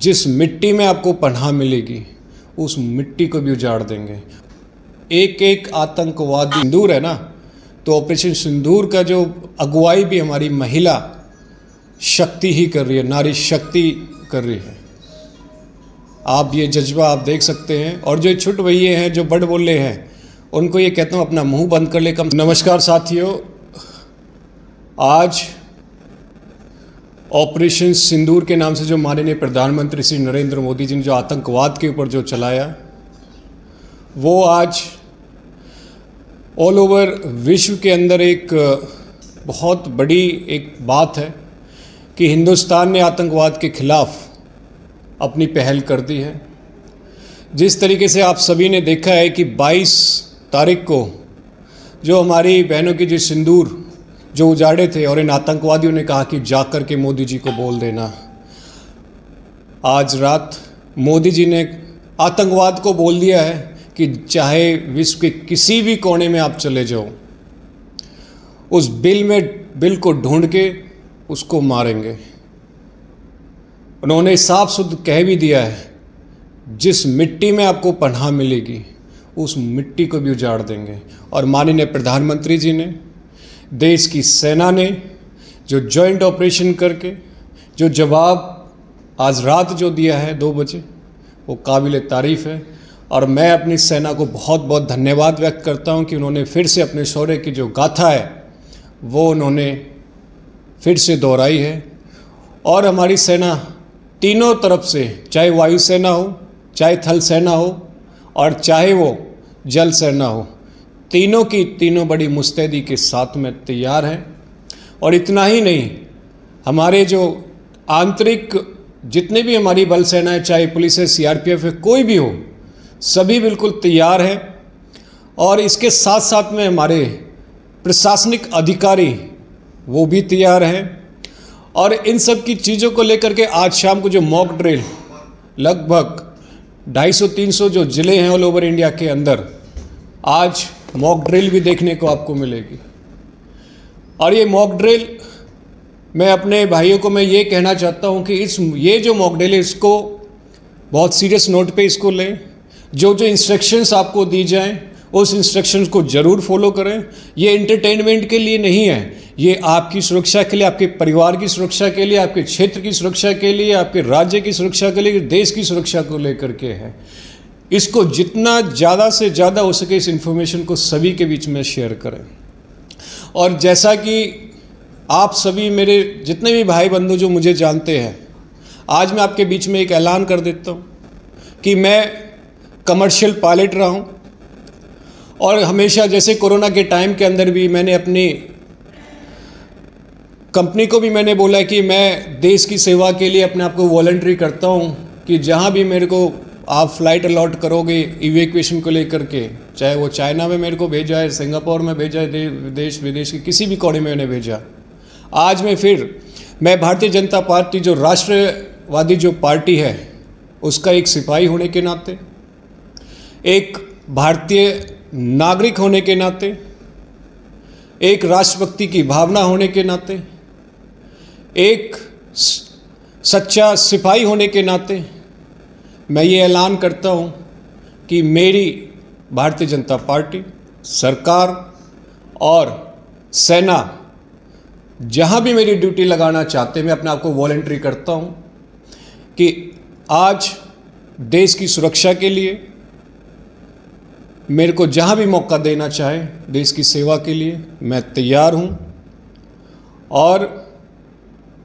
जिस मिट्टी में आपको पनाह मिलेगी उस मिट्टी को भी उजाड़ देंगे। एक एक आतंकवादी सिंदूर है ना, तो ऑपरेशन सिंदूर का जो अगुवाई भी हमारी महिला शक्ति ही कर रही है, नारी शक्ति कर रही है। आप ये जज्बा आप देख सकते हैं। और जो छुट भैये हैं, जो बड़ बोले हैं, उनको ये कहता हूँ अपना मुंह बंद कर ले कम। नमस्कार साथियों, आज ऑपरेशन सिंदूर के नाम से जो माननीय प्रधानमंत्री श्री नरेंद्र मोदी जी ने जो आतंकवाद के ऊपर जो चलाया, वो आज ऑल ओवर विश्व के अंदर एक बहुत बड़ी एक बात है कि हिंदुस्तान ने आतंकवाद के खिलाफ अपनी पहल कर दी है। जिस तरीके से आप सभी ने देखा है कि 22 तारीख को जो हमारी बहनों की जो सिंदूर जो उजाड़े थे और इन आतंकवादियों ने कहा कि जाकर के मोदी जी को बोल देना, आज रात मोदी जी ने आतंकवाद को बोल दिया है कि चाहे विश्व के किसी भी कोने में आप चले जाओ, उस बिल को ढूंढ के उसको मारेंगे। उन्होंने साफ सुध कह भी दिया है, जिस मिट्टी में आपको पनाह मिलेगी उस मिट्टी को भी उजाड़ देंगे। और माननीय प्रधानमंत्री जी ने, देश की सेना ने जो जॉइंट ऑपरेशन करके जो जवाब आज रात जो दिया है 2 बजे, वो काबिल तारीफ़ है। और मैं अपनी सेना को बहुत बहुत धन्यवाद व्यक्त करता हूं कि उन्होंने फिर से अपने शौर्य की जो गाथा है वो उन्होंने फिर से दोहराई है। और हमारी सेना तीनों तरफ से, चाहे वायुसेना हो, चाहे थल सेना हो और चाहे वो जल सेना हो, तीनों की तीनों बड़ी मुस्तैदी के साथ में तैयार हैं। और इतना ही नहीं, हमारे जो आंतरिक जितने भी हमारी बल सेना है, चाहे पुलिस है, सीआरपीएफ है, कोई भी हो, सभी बिल्कुल तैयार हैं। और इसके साथ साथ में हमारे प्रशासनिक अधिकारी वो भी तैयार हैं। और इन सब की चीज़ों को लेकर के आज शाम को जो मॉक ड्रिल लगभग 250-300 जो ज़िले हैं ऑल ओवर इंडिया के अंदर, आज मॉक ड्रिल भी देखने को आपको मिलेगी। और ये मॉक ड्रिल मैं अपने भाइयों को मैं ये कहना चाहता हूँ कि ये जो मॉक ड्रिल है, इसको बहुत सीरियस नोट पे इसको लें। जो इंस्ट्रक्शंस आपको दी जाएं, उस इंस्ट्रक्शंस को ज़रूर फॉलो करें। ये एंटरटेनमेंट के लिए नहीं है, ये आपकी सुरक्षा के लिए, आपके परिवार की सुरक्षा के लिए, आपके क्षेत्र की सुरक्षा के लिए, आपके राज्य की सुरक्षा के लिए, देश की सुरक्षा को लेकर के है। इसको जितना ज़्यादा से ज़्यादा हो सके इस इन्फॉर्मेशन को सभी के बीच में शेयर करें। और जैसा कि आप सभी मेरे जितने भी भाई बंधु जो मुझे जानते हैं, आज मैं आपके बीच में एक ऐलान कर देता हूँ कि मैं कमर्शियल पायलट रहा हूँ। और हमेशा जैसे कोरोना के टाइम के अंदर भी मैंने अपनी कंपनी को भी मैंने बोला कि मैं देश की सेवा के लिए अपने आप को वॉलंटरी करता हूँ कि जहाँ भी मेरे को आप फ्लाइट अलॉट करोगे इवैक्यूएशन को लेकर के, चाहे वो चाइना में मेरे को भेजा है, सिंगापुर में भेजा है, देश विदेश के किसी भी कोने में मैंने भेजा। आज मैं भारतीय जनता पार्टी जो राष्ट्रवादी जो पार्टी है उसका एक सिपाही होने के नाते, एक भारतीय नागरिक होने के नाते, एक राष्ट्रभक्ति की भावना होने के नाते, एक सच्चा सिपाही होने के नाते मैं ये ऐलान करता हूँ कि मेरी भारतीय जनता पार्टी, सरकार और सेना जहाँ भी मेरी ड्यूटी लगाना चाहते, मैं अपने आप को वॉलंटरी करता हूँ कि आज देश की सुरक्षा के लिए मेरे को जहाँ भी मौका देना चाहे देश की सेवा के लिए मैं तैयार हूँ। और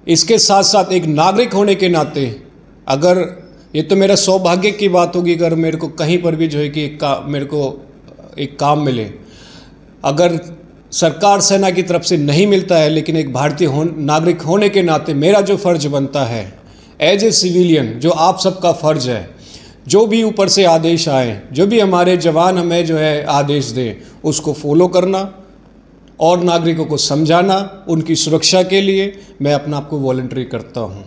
इसके साथ साथ एक नागरिक होने के नाते, अगर ये तो मेरा सौभाग्य की बात होगी अगर मेरे को कहीं पर भी जो है कि मेरे को एक काम मिले, अगर सरकार सेना की तरफ से नहीं मिलता है, लेकिन एक भारतीय नागरिक होने के नाते मेरा जो फ़र्ज बनता है एज ए सिविलियन, जो आप सबका फ़र्ज है, जो भी ऊपर से आदेश आए, जो भी हमारे जवान हमें जो है आदेश दें, उसको फॉलो करना और नागरिकों को समझाना, उनकी सुरक्षा के लिए मैं अपना आपको वॉलंटरी करता हूँ।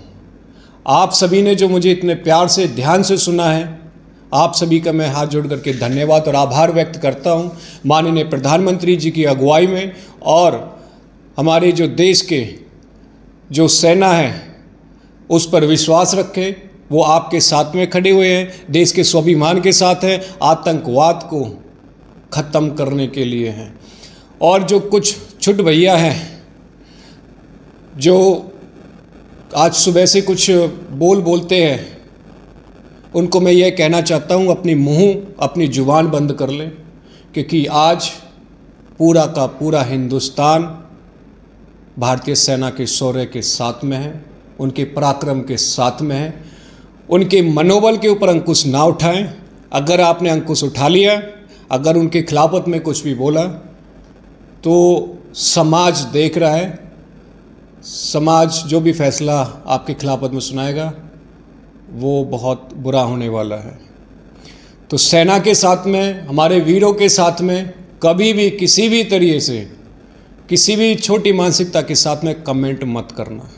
आप सभी ने जो मुझे इतने प्यार से ध्यान से सुना है, आप सभी का मैं हाथ जोड़ करके धन्यवाद और आभार व्यक्त करता हूँ। माननीय प्रधानमंत्री जी की अगुवाई में और हमारे जो देश के जो सेना है उस पर विश्वास रखें, वो आपके साथ में खड़े हुए हैं, देश के स्वाभिमान के साथ हैं, आतंकवाद को ख़त्म करने के लिए हैं। और जो कुछ छुट भैया हैं जो आज सुबह से कुछ बोलते हैं, उनको मैं ये कहना चाहता हूँ अपनी अपनी जुबान बंद कर लें, क्योंकि आज पूरा का पूरा हिंदुस्तान भारतीय सेना के शौर्य के साथ में है, उनके पराक्रम के साथ में है। उनके मनोबल के ऊपर अंकुश ना उठाएं। अगर आपने अंकुश उठा लिया, अगर उनके खिलाफत में कुछ भी बोला, तो समाज देख रहा है, समाज जो भी फैसला आपके खिलाफत में सुनाएगा वो बहुत बुरा होने वाला है। तो सेना के साथ में, हमारे वीरों के साथ में कभी भी किसी भी तरीके से, किसी भी छोटी मानसिकता के साथ में कमेंट मत करना।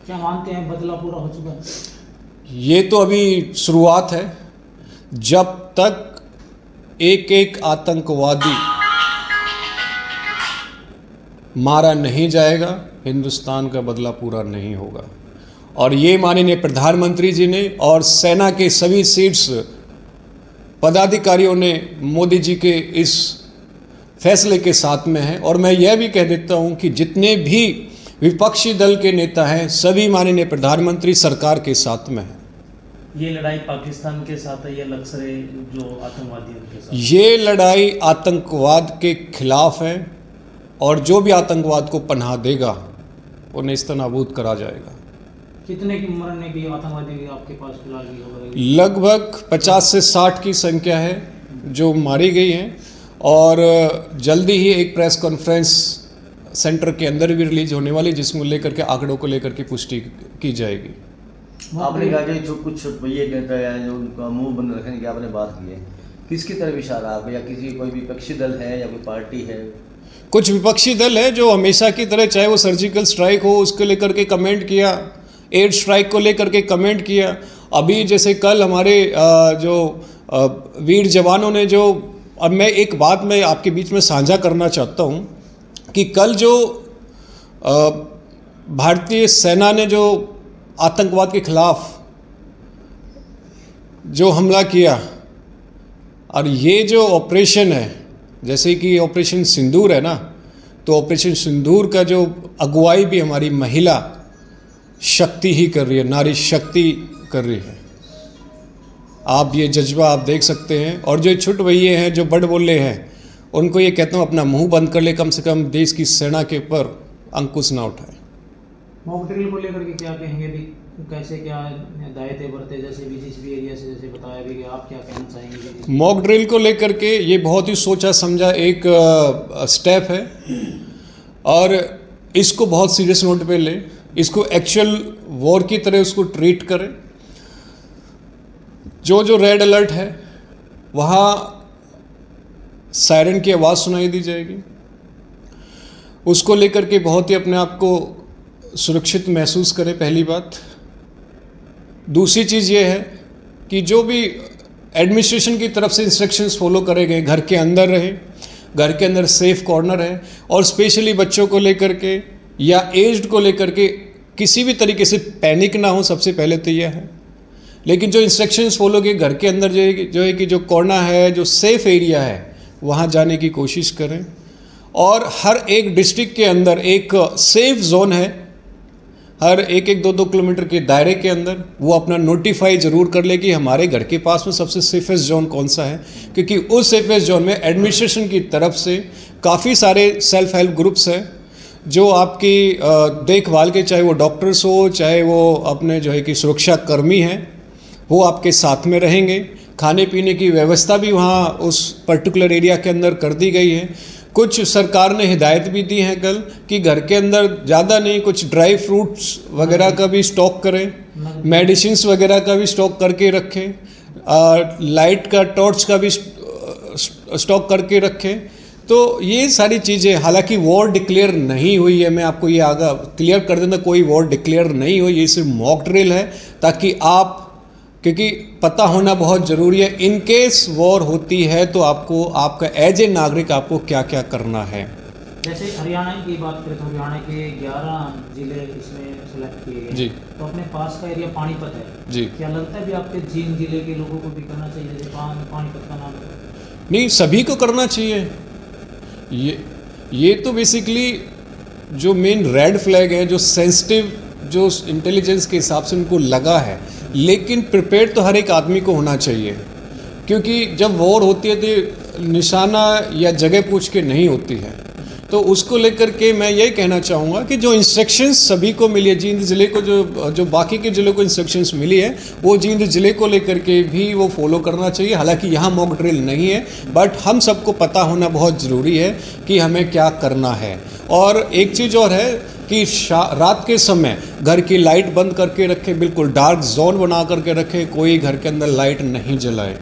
क्या मानते हैं बदला पूरा हो चुका है? ये तो अभी शुरुआत है। जब तक एक एक आतंकवादी मारा नहीं जाएगा, हिंदुस्तान का बदला पूरा नहीं होगा। और ये माननीय प्रधानमंत्री जी ने और सेना के सभी शीर्ष पदाधिकारियों ने मोदी जी के इस फैसले के साथ में हैं। और मैं यह भी कह देता हूं कि जितने भी विपक्षी दल के नेता हैं, सभी माननीय प्रधानमंत्री सरकार के साथ में हैं। ये लड़ाई पाकिस्तान के साथ है, ये लश्कर जो आतंकवादी उनके साथ? ये लड़ाई आतंकवाद के खिलाफ है, और जो भी आतंकवाद को पनाह देगा वो नेस्तनाबूद करा जाएगा। कितने की मरने की आतंकवादी आपके पास फिलहाल की खबर है? लगभग 50 से 60 की संख्या है जो मारी गई हैं, और जल्दी ही एक प्रेस कॉन्फ्रेंस सेंटर के अंदर भी रिलीज होने वाली, जिसमें लेकर के आंकड़ों को लेकर के पुष्टि की जाएगी। आपने कहा कि जो कुछ ये कहते हैं जो उनका मुंह बंद रखने की आपने बात की है, किसकी तरफ इशारा आपका, या किसी कोई विपक्षी दल है या कोई पार्टी है? कुछ विपक्षी दल है जो हमेशा की तरह, चाहे वो सर्जिकल स्ट्राइक हो उसको लेकर के कमेंट किया, एयर स्ट्राइक को लेकर के कमेंट किया। अभी जैसे कल हमारे जो वीर जवानों ने जो, अब मैं एक बात मैं आपके बीच में साझा करना चाहता हूँ कि कल जो भारतीय सेना ने जो आतंकवाद के खिलाफ जो हमला किया, और ये जो ऑपरेशन है, जैसे कि ऑपरेशन सिंदूर है ना, तो ऑपरेशन सिंदूर का जो अगुवाई भी हमारी महिला शक्ति ही कर रही है, नारी शक्ति कर रही है। आप ये जज्बा आप देख सकते हैं। और जो छुट भैये हैं जो बड़ बोले हैं, उनको ये कहता हूँ अपना मुंह बंद कर ले, कम से कम देश की सेना के ऊपर अंकुश ना उठाए। मॉक ड्रिल को लेकर के क्या कहेंगे भी, कैसे क्या दायित्व बरते, जैसे बीजीसीबी एरिया से जैसे बताया भी कि आप क्या कहना चाहेंगे? मॉक ड्रिल को लेकर के ये बहुत ही सोचा समझा एक स्टेप है, और इसको बहुत सीरियस नोट पे ले, इसको एक्चुअल वॉर की तरह उसको ट्रीट करें। जो रेड अलर्ट है वहाँ सायरन की आवाज़ सुनाई दी जाएगी, उसको लेकर के बहुत ही अपने आप को सुरक्षित महसूस करें, पहली बात। दूसरी चीज़ ये है कि जो भी एडमिनिस्ट्रेशन की तरफ से इंस्ट्रक्शंस फॉलो करे गए, घर के अंदर रहे, घर के अंदर सेफ कॉर्नर है, और स्पेशली बच्चों को लेकर के या एज्ड को लेकर के किसी भी तरीके से पैनिक ना हो, सबसे पहले तो यह है। लेकिन जो इंस्ट्रक्शंस फॉलो किए, घर के अंदर जो है कि जो कॉर्नर है, जो सेफ एरिया है, वहाँ जाने की कोशिश करें। और हर एक डिस्ट्रिक्ट के अंदर एक सेफ जोन है, हर एक 2-2 किलोमीटर के दायरे के अंदर, वो अपना नोटिफाई ज़रूर कर ले कि हमारे घर के पास में सबसे सेफेस्ट जोन कौन सा है, क्योंकि उस सेफेस्ट जोन में एडमिनिस्ट्रेशन की तरफ से काफ़ी सारे सेल्फ हेल्प ग्रुप्स हैं जो आपकी देखभाल के, चाहे वो डॉक्टर्स हो, चाहे वो अपने जो है कि सुरक्षा कर्मी हैं, वो आपके साथ में रहेंगे। खाने पीने की व्यवस्था भी वहाँ उस पर्टिकुलर एरिया के अंदर कर दी गई है। कुछ सरकार ने हिदायत भी दी है कल कि घर के अंदर ज़्यादा नहीं, कुछ ड्राई फ्रूट्स वगैरह का भी स्टॉक करें, मेडिसिन्स वगैरह का भी स्टॉक करके रखें, लाइट का, टॉर्च का भी स्टॉक करके रखें। तो ये सारी चीज़ें, हालांकि वॉर डिक्लेयर नहीं हुई है, मैं आपको ये आगा क्लियर कर देना, कोई वॉर डिक्लेयर नहीं हुई, ये सिर्फ मॉक ड्रिल है, ताकि आप, क्योंकि पता होना बहुत ज़रूरी है, इन केस वॉर होती है तो आपको, आपका एज ए नागरिक आपको क्या क्या करना है। जैसे हरियाणा की बात करें तो हरियाणा के 11 जिले इसमें सेलेक्ट किए गए जी। तो अपने पास का एरिया पानीपत है जी। क्या लगता है भी आपके जींद जिले के लोगों को भी करना चाहिए जैसे पानीपत का नाम है? नहीं, सभी को करना चाहिए। ये तो बेसिकली जो मेन रेड फ्लैग है, जो सेंसिटिव, जो इंटेलिजेंस के हिसाब से उनको लगा है, लेकिन प्रिपेयर तो हर एक आदमी को होना चाहिए, क्योंकि जब वॉर होती है तो निशाना या जगह पूछ के नहीं होती है। तो उसको लेकर के मैं यही कहना चाहूँगा कि जो इंस्ट्रक्शंस सभी को मिली है, जींद ज़िले को जो बाकी के ज़िलों को इंस्ट्रक्शंस मिली है, वो जींद ज़िले को लेकर के भी वो फॉलो करना चाहिए। हालांकि यहाँ मॉक ड्रिल नहीं है, बट हम सबको पता होना बहुत ज़रूरी है कि हमें क्या करना है। और एक चीज़ और है कि रात के समय घर की लाइट बंद करके रखें, बिल्कुल डार्क जोन बना करके रखें, कोई घर के अंदर लाइट नहीं जलाए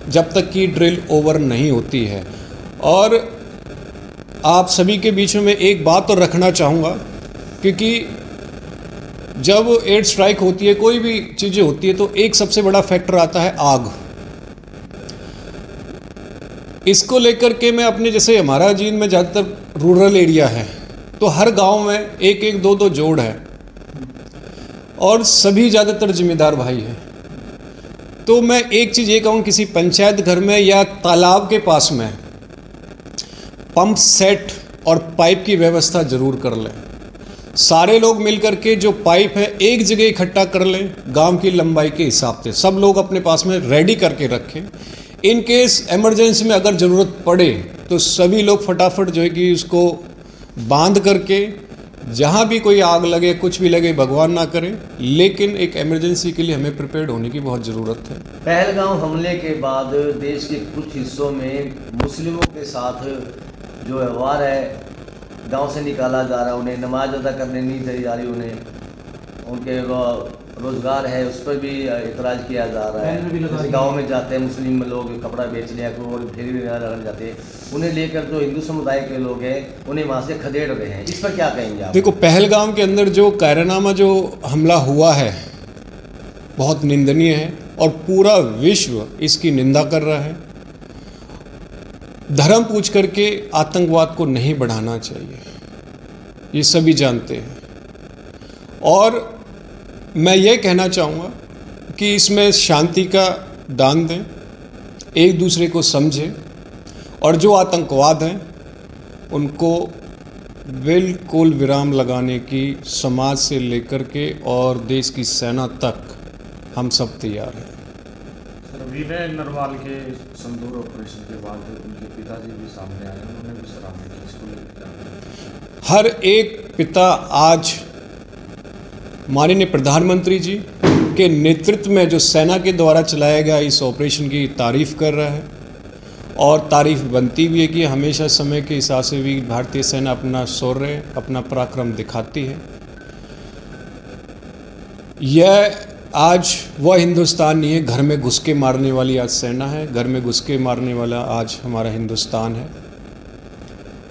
जब तक कि ड्रिल ओवर नहीं होती है। और आप सभी के बीच में एक बात तो रखना चाहूँगा, क्योंकि जब एयर स्ट्राइक होती है, कोई भी चीज़ें होती है, तो एक सबसे बड़ा फैक्टर आता है आग। इसको लेकर के मैं अपने, जैसे हमारा जींद में ज़्यादातर रूरल एरिया है, तो हर गांव में एक एक दो दो जोड़ है और सभी ज़्यादातर जिम्मेदार भाई हैं। तो मैं एक चीज़ ये कहूँ, किसी पंचायत घर में या तालाब के पास में पंप सेट और पाइप की व्यवस्था जरूर कर लें। सारे लोग मिलकर के जो पाइप है एक जगह इकट्ठा कर लें, गांव की लंबाई के हिसाब से सब लोग अपने पास में रेडी करके रखें। इन केस इमरजेंसी में अगर ज़रूरत पड़े तो सभी लोग फटाफट जो है कि उसको बांध करके, जहाँ भी कोई आग लगे, कुछ भी लगे, भगवान ना करे, लेकिन एक इमरजेंसी के लिए हमें प्रिपेयर्ड होने की बहुत ज़रूरत है। पहलगाम हमले के बाद देश के कुछ हिस्सों में मुस्लिमों के साथ जो व्यवहार है, गांव से निकाला जा रहा है, उन्हें नमाज अदा करने नहीं दी जा रही, उन्हें उनके रोज़गार है उस पर भी इतराज़ किया जा रहा है। जैसे गांव में जाते हैं मुस्लिम लोग कपड़ा बेचने या कोई फेरी भी लगाने जाते हैं, उन्हें लेकर जो हिंदू समुदाय के लोग हैं उन्हें वहाँ से खदेड़ रहे हैं। इस पर क्या कहेंगे आप? देखो, पहलगाम के अंदर जो कायरानामा जो हमला हुआ है बहुत निंदनीय है और पूरा विश्व इसकी निंदा कर रहा है। धर्म पूछ करके आतंकवाद को नहीं बढ़ाना चाहिए, ये सभी जानते हैं। और मैं ये कहना चाहूँगा कि इसमें शांति का दान दें, एक दूसरे को समझें, और जो आतंकवाद हैं उनको बिल्कुल विराम लगाने की समाज से लेकर के और देश की सेना तक हम सब तैयार हैं। विनय नरवाल के संदूर ऑपरेशन के बाद उनके पिताजी भी सामने आए, उन्होंने भी सराहना की, इसको लेकर हर एक पिता आज माननीय प्रधानमंत्री जी के नेतृत्व में जो सेना के द्वारा चलाया गया इस ऑपरेशन की तारीफ कर रहा है, और तारीफ बनती भी है कि हमेशा समय के हिसाब से भी भारतीय सेना अपना शौर्य, अपना पराक्रम दिखाती है। यह आज वह हिंदुस्तान नहीं है घर में घुस के मारने वाली आज सेना है, घर में घुस के मारने वाला आज हमारा हिंदुस्तान है।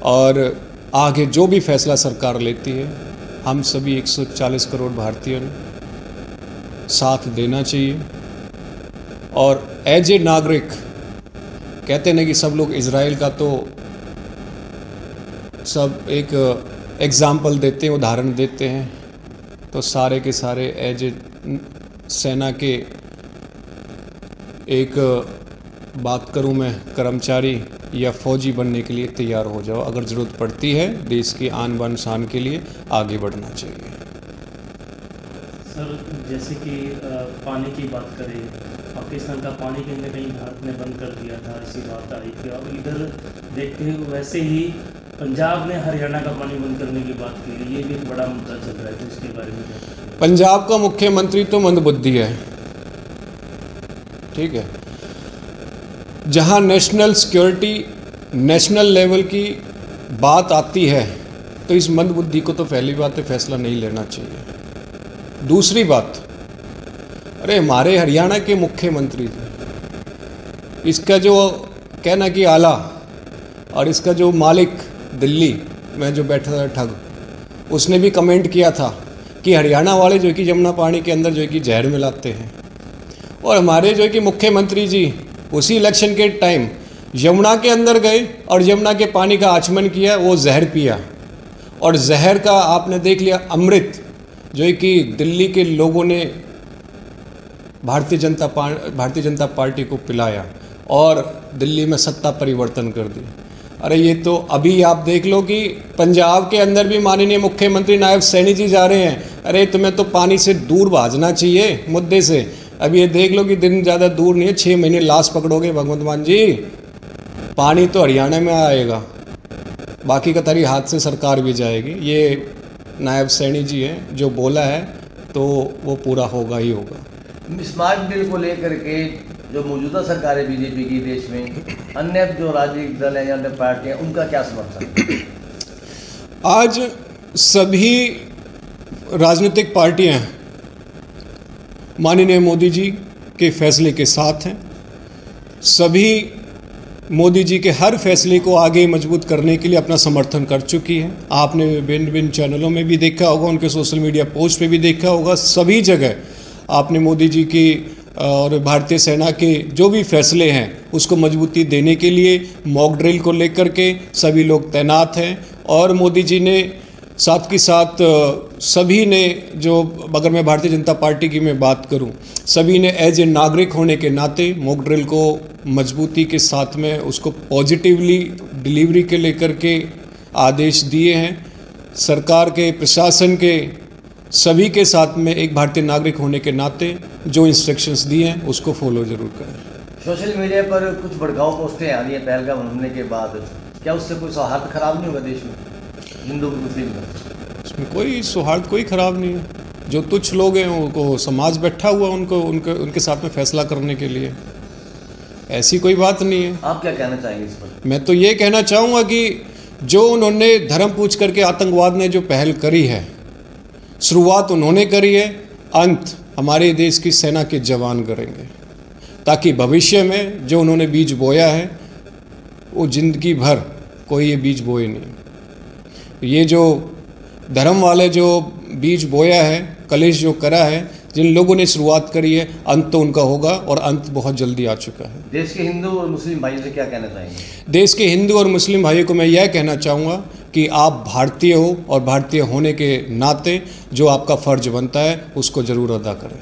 और आगे जो भी फैसला सरकार लेती है, हम सभी 140 करोड़ भारतीयों ने साथ देना चाहिए। और एज ए नागरिक कहते हैं कि सब लोग इजराइल का तो सब एक एग्जाम्पल देते हैं, उदाहरण देते हैं, तो सारे के सारे एज ए सेना के एक बात करूं मैं, कर्मचारी या फौजी बनने के लिए तैयार हो जाओ। अगर ज़रूरत पड़ती है देश की आन बान शान के लिए आगे बढ़ना चाहिए। सर, जैसे कि पानी की बात करें, पाकिस्तान का पानी कहीं ना कहीं भारत ने बंद कर दिया था, ऐसी बात आई थी। अब इधर देखते हैं वैसे ही पंजाब ने हरियाणा का पानी बंद करने की बात की है, ये भी एक बड़ा मुद्दा चल रहा है, तो इसके बारे में? पंजाब का मुख्यमंत्री तो मंदबुद्धि है, ठीक है। जहां नेशनल सिक्योरिटी, नेशनल लेवल की बात आती है तो इस मंदबुद्धि को तो पहली बात है फैसला नहीं लेना चाहिए। दूसरी बात, अरे हमारे हरियाणा के मुख्यमंत्री थे, इसका जो कहना कि आला और इसका जो मालिक दिल्ली में जो बैठा था ठग, उसने भी कमेंट किया था कि हरियाणा वाले जो कि जमुना पानी के अंदर जो कि जहर मिलाते हैं। और हमारे जो कि मुख्यमंत्री जी उसी इलेक्शन के टाइम यमुना के अंदर गए और यमुना के पानी का आचमन किया, वो जहर पिया। और जहर का आपने देख लिया अमृत, जो है कि दिल्ली के लोगों ने भारतीय जनता पार्टी को पिलाया और दिल्ली में सत्ता परिवर्तन कर दी। अरे ये तो अभी आप देख लो कि पंजाब के अंदर भी माननीय मुख्यमंत्री नायब सैनी जी जा रहे हैं। अरे तुम्हें तो पानी से दूर भागना चाहिए मुद्दे से। अब ये देख लो कि दिन ज़्यादा दूर नहीं है, 6 महीने लाश पकड़ोगे भगवंत मान जी, पानी तो हरियाणा में आएगा, बाकी का तारी हाथ से सरकार भी जाएगी। ये नायब सैनी जी हैं, जो बोला है तो वो पूरा होगा ही होगा। स्मार्ट बिल को लेकर के जो मौजूदा सरकार है बीजेपी की देश में, अन्य जो राजनीतिक दल हैं या अन्य पार्टियाँ, उनका क्या समर्थन? आज सभी राजनीतिक पार्टियां माननीय मोदी जी के फैसले के साथ हैं। सभी मोदी जी के हर फैसले को आगे मजबूत करने के लिए अपना समर्थन कर चुकी है। आपने विभिन्न चैनलों में भी देखा होगा, उनके सोशल मीडिया पोस्ट पे भी देखा होगा, सभी जगह आपने मोदी जी की और भारतीय सेना के जो भी फैसले हैं उसको मजबूती देने के लिए मॉक ड्रिल को लेकर के सभी लोग तैनात हैं। और मोदी जी ने साथ के साथ सभी ने, जो अगर मैं भारतीय जनता पार्टी की मैं बात करूं, सभी ने एज ए नागरिक होने के नाते मॉक ड्रिल को मजबूती के साथ में उसको पॉजिटिवली डिलीवरी के लेकर के आदेश दिए हैं। सरकार के, प्रशासन के, सभी के साथ में एक भारतीय नागरिक होने के नाते जो इंस्ट्रक्शंस दिए हैं उसको फॉलो जरूर करें। सोशल मीडिया पर कुछ भड़काऊ पोस्टें आ रही हैं पहलगाम हमले के बाद, क्या उससे कोई सौहार्द खराब नहीं होगा देश में, हिंदू मुस्लिम का? इसमें कोई सौहार्द कोई खराब नहीं है। जो तुच्छ लोग हैं उनको समाज बैठा हुआ उनके साथ में फैसला करने के लिए, ऐसी कोई बात नहीं है। आप क्या कहना चाहेंगे इस पर? मैं तो ये कहना चाहूँगा कि जो उन्होंने धर्म पूछ करके आतंकवाद ने जो पहल करी है, शुरुआत उन्होंने करी है, अंत हमारे देश की सेना के जवान करेंगे, ताकि भविष्य में जो उन्होंने बीज बोया है वो जिंदगी भर कोई ये बीज बोए नहीं। ये जो धर्म वाले जो बीज बोया है, कलेश जो करा है, जिन लोगों ने शुरुआत करी है, अंत तो उनका होगा और अंत बहुत जल्दी आ चुका है। देश के हिंदू और मुस्लिम भाइयों से क्या कहना चाहेंगे? देश के हिंदू और मुस्लिम भाइयों को मैं यह कहना चाहूँगा कि आप भारतीय हो और भारतीय होने के नाते जो आपका फ़र्ज बनता है उसको ज़रूर अदा करें।